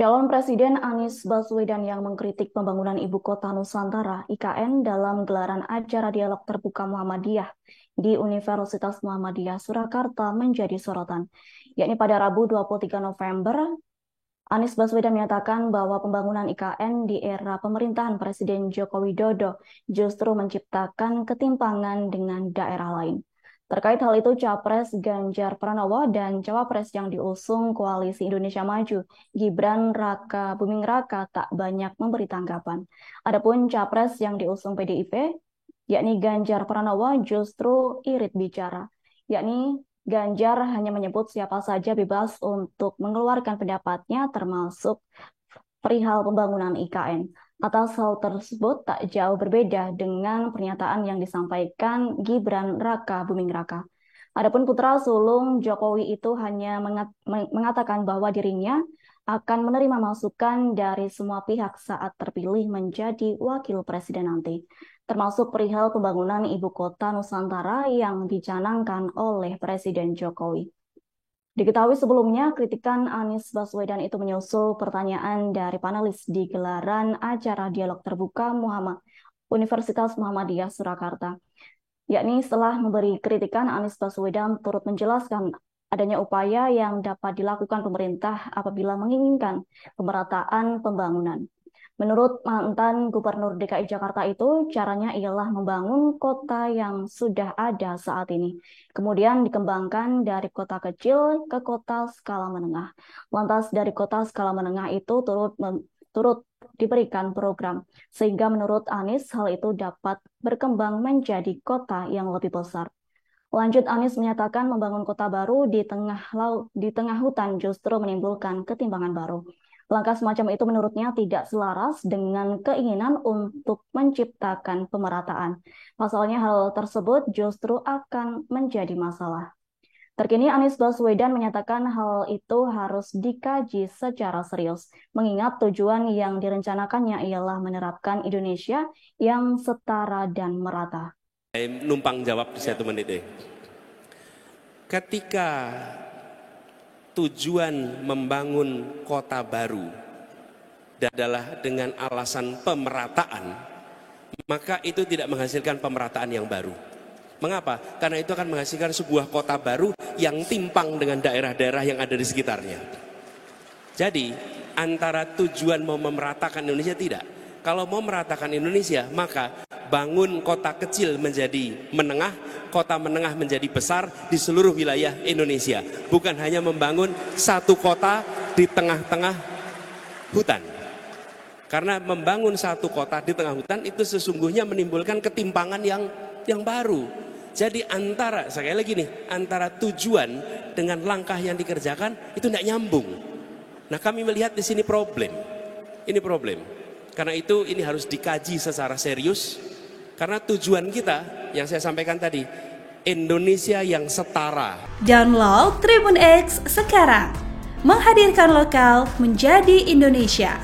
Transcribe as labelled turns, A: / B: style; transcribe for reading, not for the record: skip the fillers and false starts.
A: Calon Presiden Anies Baswedan yang mengkritik pembangunan Ibu Kota Nusantara (IKN) dalam gelaran acara dialog terbuka Muhammadiyah di Universitas Muhammadiyah Surakarta menjadi sorotan. Yakni pada Rabu 23 November, Anies Baswedan menyatakan bahwa pembangunan IKN di era pemerintahan Presiden Joko Widodo justru menciptakan ketimpangan dengan daerah lain. Terkait hal itu, Capres Ganjar Pranowo dan Cawapres yang diusung Koalisi Indonesia Maju, Gibran Raka Buming Raka tak banyak memberi tanggapan. Adapun Capres yang diusung PDIP, yakni Ganjar Pranowo justru irit bicara, yakni Ganjar hanya menyebut siapa saja bebas untuk mengeluarkan pendapatnya termasuk perihal pembangunan IKN. Atas hal tersebut tak jauh berbeda dengan pernyataan yang disampaikan Gibran Raka Buming Raka. Adapun putra sulung Jokowi itu hanya mengatakan bahwa dirinya akan menerima masukan dari semua pihak saat terpilih menjadi wakil presiden nanti, termasuk perihal pembangunan Ibu Kota Nusantara yang dicanangkan oleh Presiden Jokowi. Diketahui sebelumnya, kritikan Anies Baswedan itu menyusul pertanyaan dari panelis di gelaran acara dialog terbuka Universitas Muhammadiyah Surakarta. Yakni setelah memberi kritikan, Anies Baswedan turut menjelaskan adanya upaya yang dapat dilakukan pemerintah apabila menginginkan pemerataan pembangunan. Menurut mantan Gubernur DKI Jakarta itu, caranya ialah membangun kota yang sudah ada saat ini, kemudian dikembangkan dari kota kecil ke kota skala menengah. Lantas dari kota skala menengah itu turut diberikan program, sehingga menurut Anies hal itu dapat berkembang menjadi kota yang lebih besar. Lanjut, Anies menyatakan membangun kota baru di tengah hutan justru menimbulkan ketimpangan baru. Langkah semacam itu menurutnya tidak selaras dengan keinginan untuk menciptakan pemerataan. Pasalnya hal tersebut justru akan menjadi masalah. Terkini Anies Baswedan menyatakan hal itu harus dikaji secara serius, mengingat tujuan yang direncanakannya ialah menerapkan Indonesia yang setara dan merata.
B: Numpang jawab di 1 menit. Ketika tujuan membangun kota baru adalah dengan alasan pemerataan, maka itu tidak menghasilkan pemerataan yang baru. Mengapa? Karena itu akan menghasilkan sebuah kota baru yang timpang dengan daerah-daerah yang ada di sekitarnya. Jadi antara tujuan mau memeratakan Indonesia tidak. Kalau mau meratakan Indonesia, maka bangun kota kecil menjadi menengah, kota menengah menjadi besar di seluruh wilayah Indonesia. Bukan hanya membangun satu kota di tengah-tengah hutan. Karena membangun satu kota di tengah hutan itu sesungguhnya menimbulkan ketimpangan yang baru. Jadi sekali lagi antara tujuan dengan langkah yang dikerjakan itu tidak nyambung. Nah, kami melihat di sini problem. Ini problem. Karena itu ini harus dikaji secara serius. Karena tujuan kita yang saya sampaikan tadi, Indonesia yang setara.
C: Download Tribun X sekarang, menghadirkan lokal menjadi Indonesia.